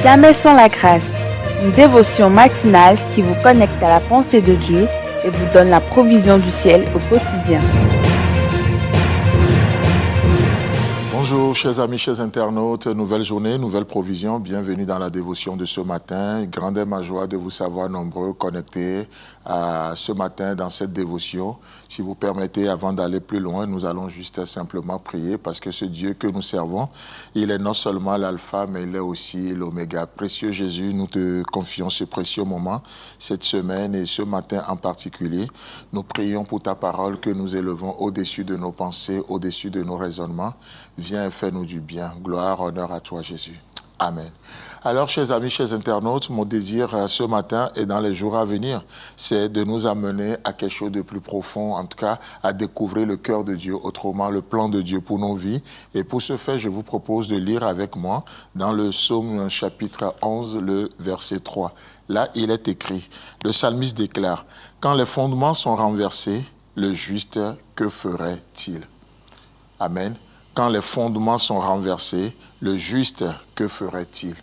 Jamais sans la grâce, une dévotion matinale qui vous connecte à la pensée de Dieu et vous donne la provision du ciel au quotidien. Bonjour chers amis, chers internautes, nouvelle journée, nouvelle provision, bienvenue dans la dévotion de ce matin. Grande est ma joie de vous savoir nombreux connectés ce matin dans cette dévotion. Si vous permettez, avant d'aller plus loin, nous allons juste simplement prier parce que ce Dieu que nous servons, il est non seulement l'alpha, mais il est aussi l'oméga. Précieux Jésus, nous te confions ce précieux moment, cette semaine et ce matin en particulier. Nous prions pour ta parole que nous élevons au-dessus de nos pensées, au-dessus de nos raisonnements. Viens et fais-nous du bien. Gloire, honneur à toi, Jésus. Amen. Alors, chers amis, chers internautes, mon désir ce matin et dans les jours à venir, c'est de nous amener à quelque chose de plus profond, en tout cas, à découvrir le cœur de Dieu, autrement le plan de Dieu pour nos vies. Et pour ce faire, je vous propose de lire avec moi dans le psaume chapitre 11, le verset 3. Là, il est écrit, le psalmiste déclare, « Quand les fondements sont renversés, le juste, que ferait-il » Amen. Quand les fondements sont renversés, le juste, que ferait-il?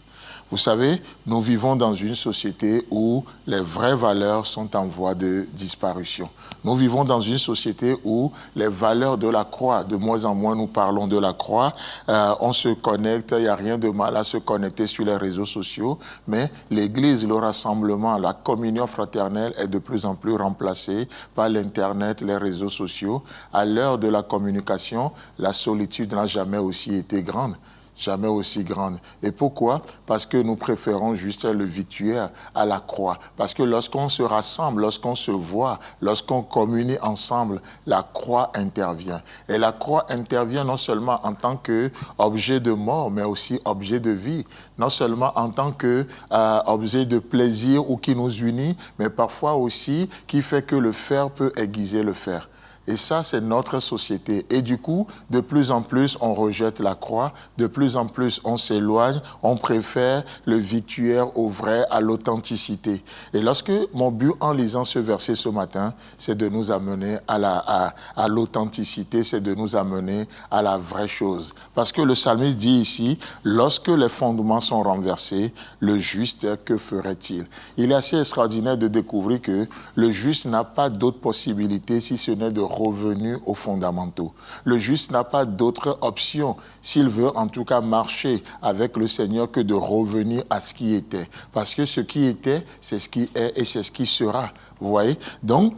Vous savez, nous vivons dans une société où les vraies valeurs sont en voie de disparition. Nous vivons dans une société où les valeurs de la croix, de moins en moins nous parlons de la croix, on se connecte, il n'y a rien de mal à se connecter sur les réseaux sociaux, mais l'Église, le rassemblement, la communion fraternelle est de plus en plus remplacée par l'Internet, les réseaux sociaux. À l'heure de la communication, la solitude n'a jamais aussi été grande. Jamais aussi grande. Et pourquoi? Parce que nous préférons juste le victuaire à la croix. Parce que lorsqu'on se rassemble, lorsqu'on se voit, lorsqu'on communie ensemble, la croix intervient. Et la croix intervient non seulement en tant qu'objet de mort, mais aussi objet de vie. Non seulement en tant qu'objet de plaisir ou qui nous unit, mais parfois aussi qui fait que le fer peut aiguiser le fer. Et ça, c'est notre société. Et du coup, de plus en plus, on rejette la croix. De plus en plus, on s'éloigne. On préfère le victuaire au vrai, à l'authenticité. Et lorsque mon but en lisant ce verset ce matin, c'est de nous amener à l'authenticité, c'est de nous amener à la vraie chose. Parce que le psalmiste dit ici, lorsque les fondements sont renversés, le juste, que ferait-il? Il est assez extraordinaire de découvrir que le juste n'a pas d'autre possibilité si ce n'est de revenu aux fondamentaux. Le juste n'a pas d'autre option, s'il veut en tout cas marcher avec le Seigneur, que de revenir à ce qui était. Parce que ce qui était, c'est ce qui est et c'est ce qui sera. Vous voyez? Donc,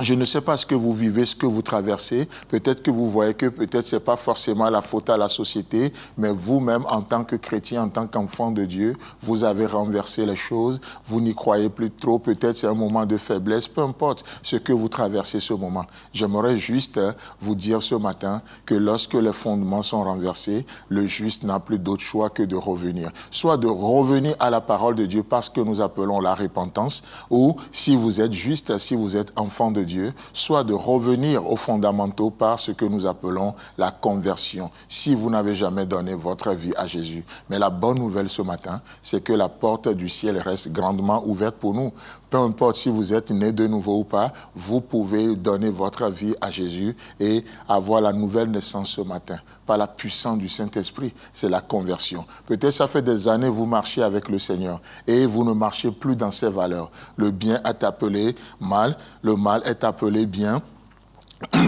je ne sais pas ce que vous vivez, ce que vous traversez. Peut-être que vous voyez que peut-être ce n'est pas forcément la faute à la société, mais vous-même, en tant que chrétien, en tant qu'enfant de Dieu, vous avez renversé les choses, vous n'y croyez plus trop, peut-être c'est un moment de faiblesse, peu importe ce que vous traversez ce moment. J'aimerais juste vous dire ce matin que lorsque les fondements sont renversés, le juste n'a plus d'autre choix que de revenir. Soit de revenir à la parole de Dieu parce que nous appelons la repentance, ou si vous êtes juste, si vous êtes enfant de Dieu, soit de revenir aux fondamentaux par ce que nous appelons la conversion, si vous n'avez jamais donné votre vie à Jésus. Mais la bonne nouvelle ce matin, c'est que la porte du ciel reste grandement ouverte pour nous. Peu importe si vous êtes né de nouveau ou pas, vous pouvez donner votre vie à Jésus et avoir la nouvelle naissance ce matin. Par la puissance du Saint-Esprit, c'est la conversion. Peut-être ça fait des années que vous marchez avec le Seigneur et vous ne marchez plus dans ses valeurs. Le bien est appelé mal, le mal est appelé bien.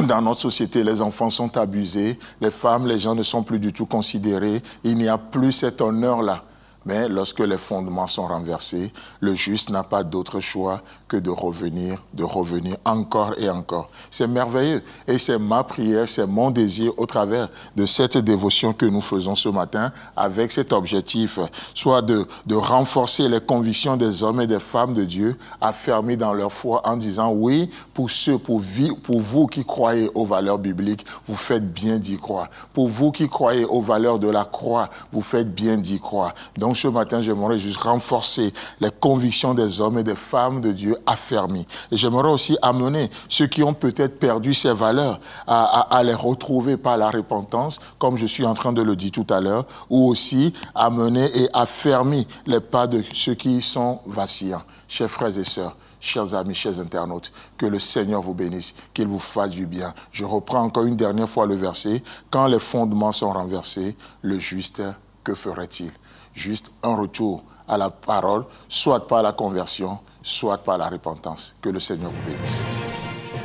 Dans notre société, les enfants sont abusés, les femmes, les gens ne sont plus du tout considérés. Il n'y a plus cet honneur-là. Mais lorsque les fondements sont renversés, le juste n'a pas d'autre choix que de revenir encore et encore. C'est merveilleux. Et c'est ma prière, c'est mon désir au travers de cette dévotion que nous faisons ce matin avec cet objectif, soit de renforcer les convictions des hommes et des femmes de Dieu, affermis dans leur foi en disant oui, pour vous qui croyez aux valeurs bibliques, vous faites bien d'y croire. Pour vous qui croyez aux valeurs de la croix, vous faites bien d'y croire. Donc ce matin, j'aimerais juste renforcer les convictions des hommes et des femmes de Dieu affermis. Et j'aimerais aussi amener ceux qui ont peut-être perdu ces valeurs à les retrouver par la repentance, comme je suis en train de le dire tout à l'heure, ou aussi amener et affermir les pas de ceux qui sont vacillants. Chers frères et sœurs, chers amis, chers internautes, que le Seigneur vous bénisse, qu'il vous fasse du bien. Je reprends encore une dernière fois le verset. Quand les fondements sont renversés, le juste, que ferait-il? juste un retour à la parole, soit par la conversion, soit par la repentance. Que le Seigneur vous bénisse.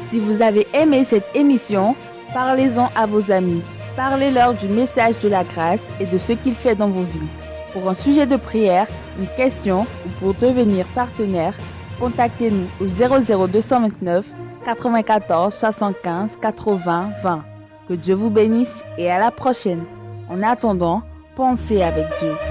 Si vous avez aimé cette émission, parlez-en à vos amis. Parlez-leur du message de la grâce et de ce qu'il fait dans vos vies. Pour un sujet de prière, une question ou pour devenir partenaire, contactez-nous au 00229 94 75 80 20. Que Dieu vous bénisse et à la prochaine. En attendant, pensez avec Dieu.